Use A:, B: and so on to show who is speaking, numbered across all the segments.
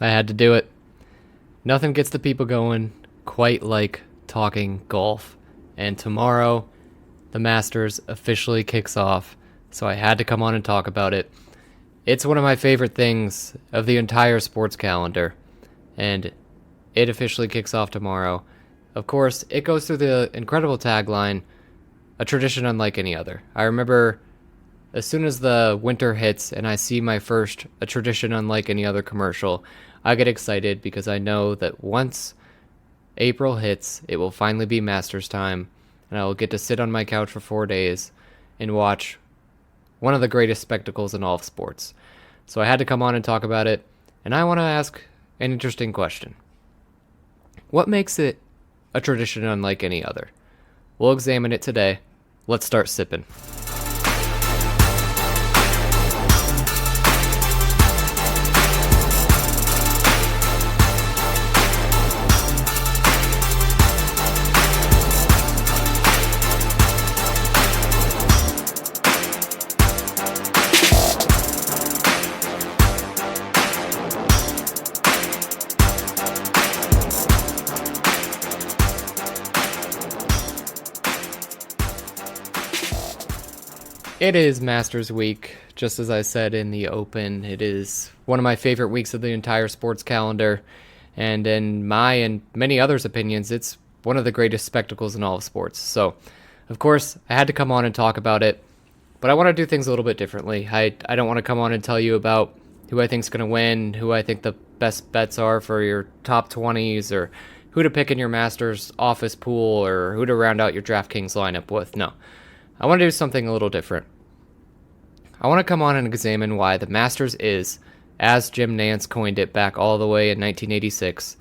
A: I had to do it. Nothing gets the people going quite like talking golf. And tomorrow, the Masters officially kicks off, so I had to come on and talk about it. It's one of my favorite things of the entire sports calendar, and it officially kicks off tomorrow. Of course, it goes through the incredible tagline, a tradition unlike any other. I remember as soon as the winter hits and I see my first a tradition unlike any other commercial, I get excited because I know that once April hits, it will finally be Masters time, and I will get to sit on my couch for 4 days and watch one of the greatest spectacles in all of sports. So I had to come on and talk about it, and I want to ask an interesting question. What makes it a tradition unlike any other? We'll examine it today. Let's start sipping. It is Masters Week, just as I said in the open. It is one of my favorite weeks of the entire sports calendar, and in my and many others' opinions, it's one of the greatest spectacles in all of sports. So, of course, I had to come on and talk about it, but I want to do things a little bit differently. I don't want to come on and tell you about who I think is going to win, who I think the best bets are for your top 20s, or who to pick in your Masters office pool, or who to round out your DraftKings lineup with. No, I want to do something a little different. I want to come on and examine why the Masters is, as Jim Nantz coined it back all the way in 1986,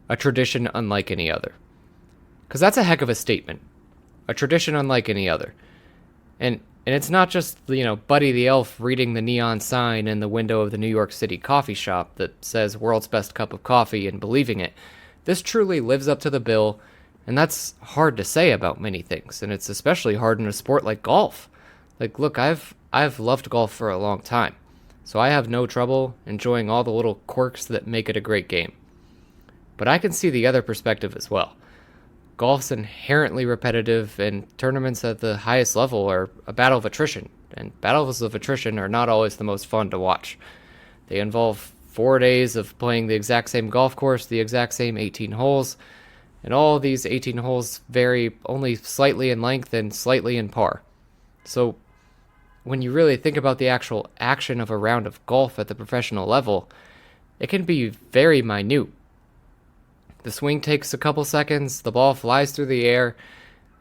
A: a tradition unlike any other. Because that's a heck of a statement. A tradition unlike any other. And it's not just, Buddy the Elf reading the neon sign in the window of the New York City coffee shop that says world's best cup of coffee and believing it. This truly lives up to the bill, and that's hard to say about many things, and it's especially hard in a sport like golf. Like, look, I've loved golf for a long time, so I have no trouble enjoying all the little quirks that make it a great game. But I can see the other perspective as well. Golf's inherently repetitive, and tournaments at the highest level are a battle of attrition, and battles of attrition are not always the most fun to watch. They involve 4 days of playing the exact same golf course, the exact same 18 holes, and all these 18 holes vary only slightly in length and slightly in par. So when you really think about the actual action of a round of golf at the professional level, it can be very minute. The swing takes a couple seconds, the ball flies through the air,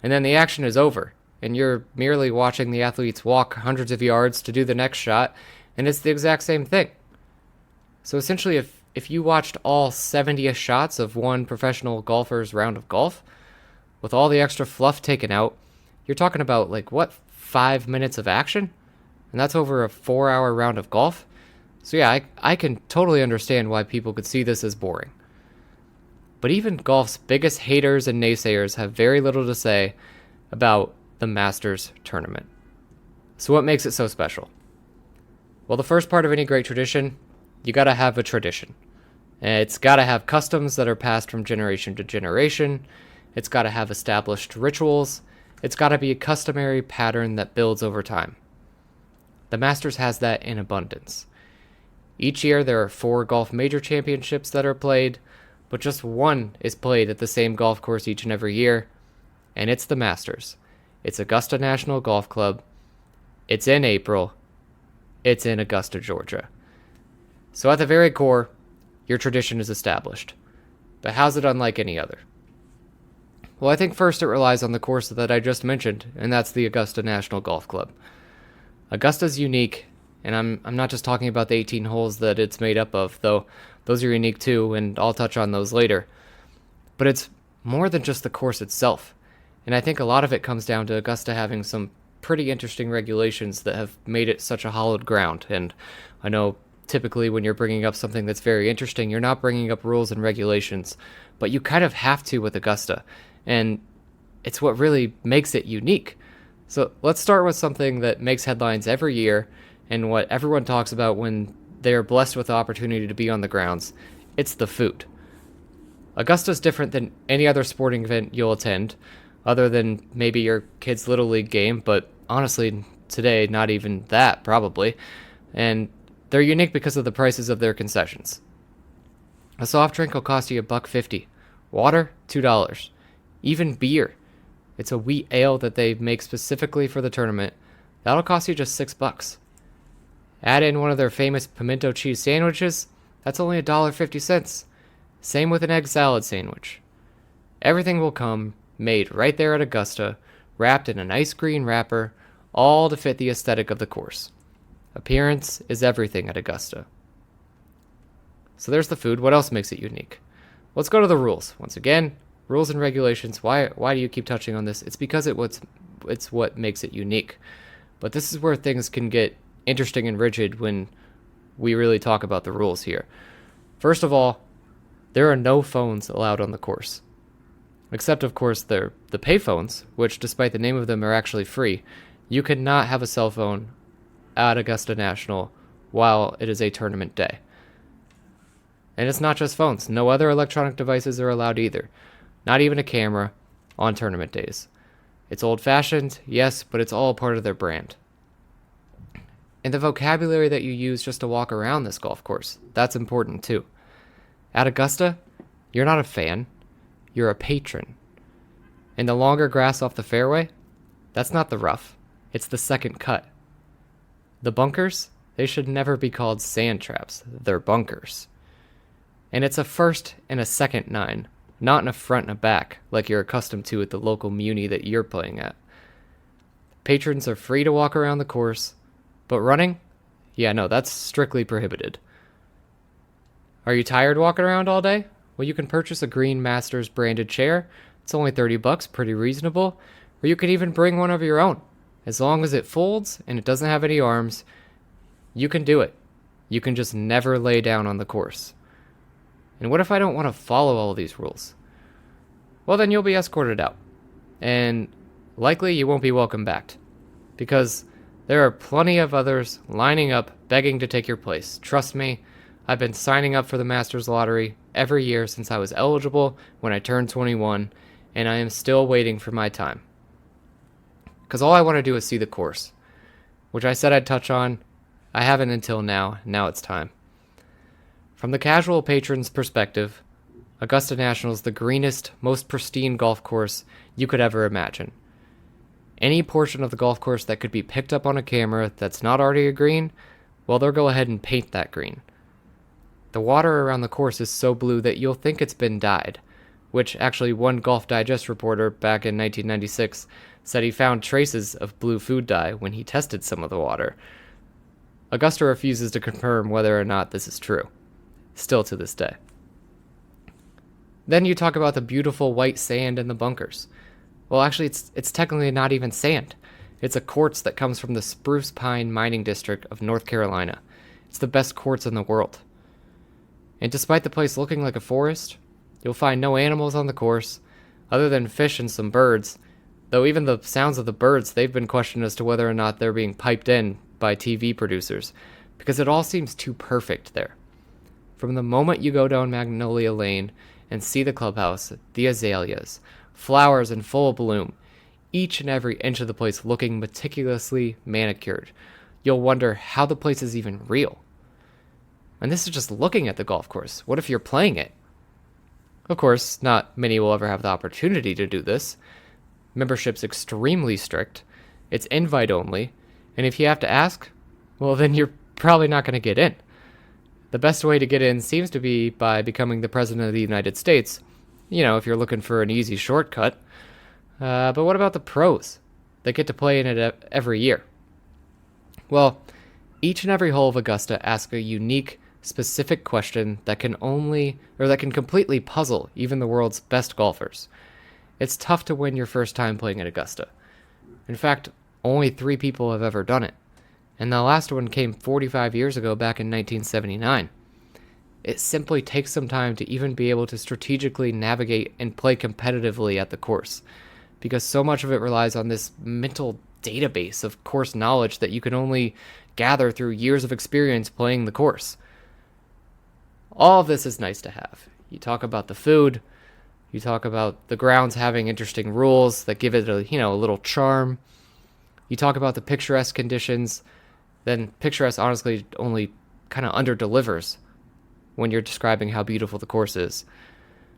A: and then the action is over, and you're merely watching the athletes walk hundreds of yards to do the next shot, and it's the exact same thing. So essentially, if you watched all 70 shots of one professional golfer's round of golf, with all the extra fluff taken out, you're talking about, 5 minutes of action? And that's over a 4-hour round of golf? So yeah, I can totally understand why people could see this as boring. But even golf's biggest haters and naysayers have very little to say about the Masters tournament. So what makes it so special? Well, the first part of any great tradition, you gotta have a tradition. It's gotta have customs that are passed from generation to generation. It's gotta have established rituals. It's gotta be a customary pattern that builds over time. The Masters has that in abundance. Each year there are 4 golf major championships that are played, but just one is played at the same golf course each and every year, and it's the Masters. It's Augusta National Golf Club. It's in April. It's in Augusta, Georgia. So at the very core, your tradition is established. But how's it unlike any other? Well, I think first it relies on the course that I just mentioned, and that's the Augusta National Golf Club. Augusta's unique, and I'm not just talking about the 18 holes that it's made up of, though those are unique too, and I'll touch on those later. But it's more than just the course itself, and I think a lot of it comes down to Augusta having some pretty interesting regulations that have made it such a hallowed ground. And I know typically when you're bringing up something that's very interesting, you're not bringing up rules and regulations, but you kind of have to with Augusta, and it's what really makes it unique. So let's start with something that makes headlines every year and what everyone talks about when they are blessed with the opportunity to be on the grounds, It's the food. Augusta's different than any other sporting event you'll attend, other than maybe your kid's Little League game, but honestly, today, not even that, probably. And they're unique because of the prices of their concessions. A soft drink will cost you $1.50. Water, $2. Even beer. It's a wheat ale that they make specifically for the tournament. That'll cost you just $6. Add in one of their famous pimento cheese sandwiches, that's only $1.50. Same with an egg salad sandwich. Everything will come made right there at Augusta, wrapped in a nice green wrapper, all to fit the aesthetic of the course. Appearance is everything at Augusta. So there's the food. What else makes it unique? Let's go to the rules. Once again, rules and regulations. Why do you keep touching on this? It's because it's what makes it unique. But this is where things can get interesting and rigid when we really talk about the rules here. First of all, there are no phones allowed on the course. Except, of course, the payphones, which, despite the name of them, are actually free. You cannot have a cell phone at Augusta National while it is a tournament day. And it's not just phones. No other electronic devices are allowed either. Not even a camera on tournament days. It's old-fashioned, yes, but it's all part of their brand. And the vocabulary that you use just to walk around this golf course, that's important too. At Augusta, you're not a fan, you're a patron. And the longer grass off the fairway, that's not the rough, it's the second cut. The bunkers, they should never be called sand traps, they're bunkers. And it's a first and a second nine, not in a front and a back like you're accustomed to at the local muni that you're playing at. Patrons are free to walk around the course, but running? Yeah, no, that's strictly prohibited. Are you tired walking around all day? Well, you can purchase a Green Masters branded chair. It's only $30, pretty reasonable. Or you can even bring one of your own. As long as it folds and it doesn't have any arms, you can do it. You can just never lay down on the course. And what if I don't want to follow all of these rules? Well, then you'll be escorted out. And likely you won't be welcome back. Because there are plenty of others lining up, begging to take your place. Trust me, I've been signing up for the Masters Lottery every year since I was eligible when I turned 21, and I am still waiting for my time. Because all I want to do is see the course, which I said I'd touch on. I haven't until now. Now it's time. From the casual patron's perspective, Augusta National is the greenest, most pristine golf course you could ever imagine. Any portion of the golf course that could be picked up on a camera that's not already a green, well, they'll go ahead and paint that green. The water around the course is so blue that you'll think it's been dyed, which actually one Golf Digest reporter back in 1996 said he found traces of blue food dye when he tested some of the water. Augusta refuses to confirm whether or not this is true, still to this day. Then you talk about the beautiful white sand in the bunkers. Well, actually, it's technically not even sand. It's a quartz that comes from the Spruce Pine Mining District of North Carolina. It's the best quartz in the world. And despite the place looking like a forest, you'll find no animals on the course, other than fish and some birds, though even the sounds of the birds, they've been questioned as to whether or not they're being piped in by TV producers, because it all seems too perfect there. From the moment you go down Magnolia Lane and see the clubhouse, the azaleas, flowers in full bloom, each and every inch of the place looking meticulously manicured, you'll wonder how the place is even real. And this is just looking at the golf course. What if you're playing it? Of course, not many will ever have the opportunity to do this. Membership's extremely strict. It's invite only. And if you have to ask, well, then you're probably not going to get in. The best way to get in seems to be by becoming the President of the United States. You know, if you're looking for an easy shortcut. But what about the pros? They get to play in it every year. Well, each and every hole of Augusta asks a unique, specific question that can completely puzzle even the world's best golfers. It's tough to win your first time playing at Augusta. In fact, only 3 people have ever done it. And the last one came 45 years ago, back in 1979. It simply takes some time to even be able to strategically navigate and play competitively at the course, because so much of it relies on this mental database of course knowledge that you can only gather through years of experience playing the course. All of this is nice to have. You talk about the food, you talk about the grounds having interesting rules that give it a little charm. You talk about the picturesque conditions, then picturesque honestly only kind of under-delivers when you're describing how beautiful the course is.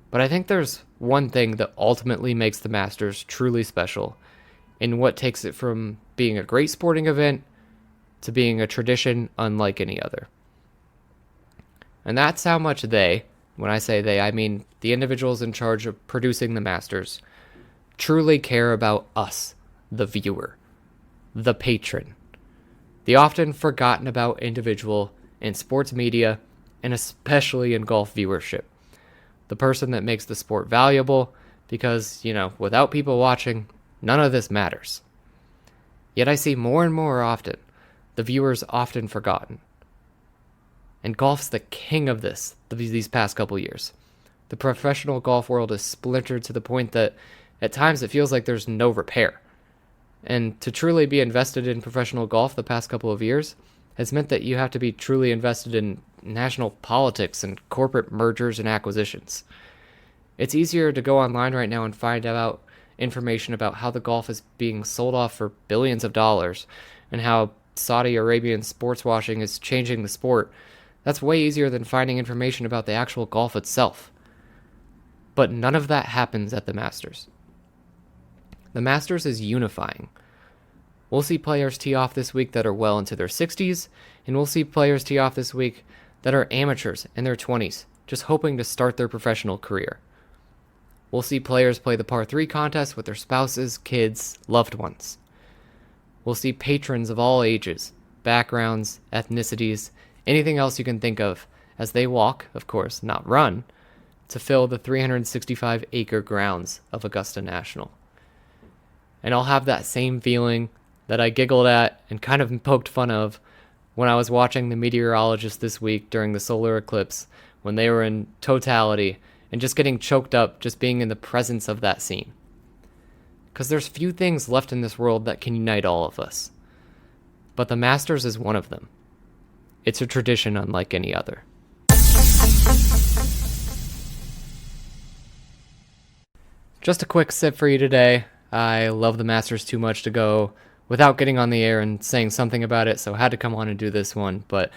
A: But I think there's one thing that ultimately makes the Masters truly special, and what takes it from being a great sporting event to being a tradition unlike any other. And that's how much they, when I say they, I mean the individuals in charge of producing the Masters, truly care about us, the viewer, the patron, the often forgotten about individual in sports media and especially in golf viewership. The person that makes the sport valuable because, without people watching, none of this matters. Yet I see more and more often the viewers often forgotten. And golf's the king of these past couple years. The professional golf world is splintered to the point that at times it feels like there's no repair. And to truly be invested in professional golf the past couple of years has meant that you have to be truly invested in national politics and corporate mergers and acquisitions. It's easier to go online right now and find out information about how the golf is being sold off for billions of dollars and how Saudi Arabian sports washing is changing the sport. That's way easier than finding information about the actual golf itself. But none of that happens at the Masters. The Masters is unifying. We'll see players tee off this week that are well into their 60s, and we'll see players tee off this week that are amateurs in their 20s, just hoping to start their professional career. We'll see players play the par 3 contest with their spouses, kids, loved ones. We'll see patrons of all ages, backgrounds, ethnicities, anything else you can think of, as they walk, of course, not run, to fill the 365-acre grounds of Augusta National. And I'll have that same feeling that I giggled at and kind of poked fun of when I was watching the meteorologists this week during the solar eclipse, when they were in totality and just getting choked up just being in the presence of that scene. Because there's few things left in this world that can unite all of us. But the Masters is one of them. It's a tradition unlike any other. Just a quick sip for you today. I love the Masters too much to go without getting on the air and saying something about it, so I had to come on and do this one. But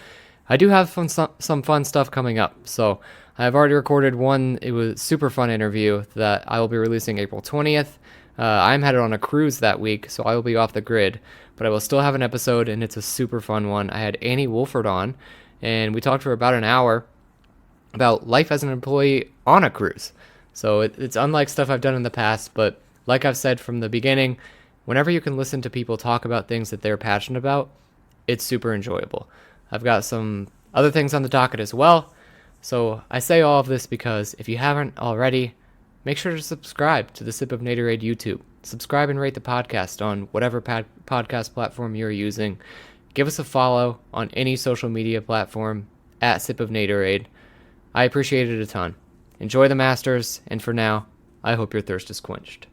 A: I do have some fun stuff coming up. So I've already recorded one. It was a super fun interview that I will be releasing April 20th. I'm headed on a cruise that week, so I will be off the grid, but I will still have an episode, and it's a super fun one. I had Annie Wolford on, and we talked for about an hour about life as an employee on a cruise. So it's unlike stuff I've done in the past, but like I've said from the beginning, whenever you can listen to people talk about things that they're passionate about, it's super enjoyable. I've got some other things on the docket as well. So I say all of this because if you haven't already, make sure to subscribe to the Sip of Natorade YouTube. Subscribe and rate the podcast on whatever podcast platform you're using. Give us a follow on any social media platform at Sip of Natorade. I appreciate it a ton. Enjoy the Masters, and for now, I hope your thirst is quenched.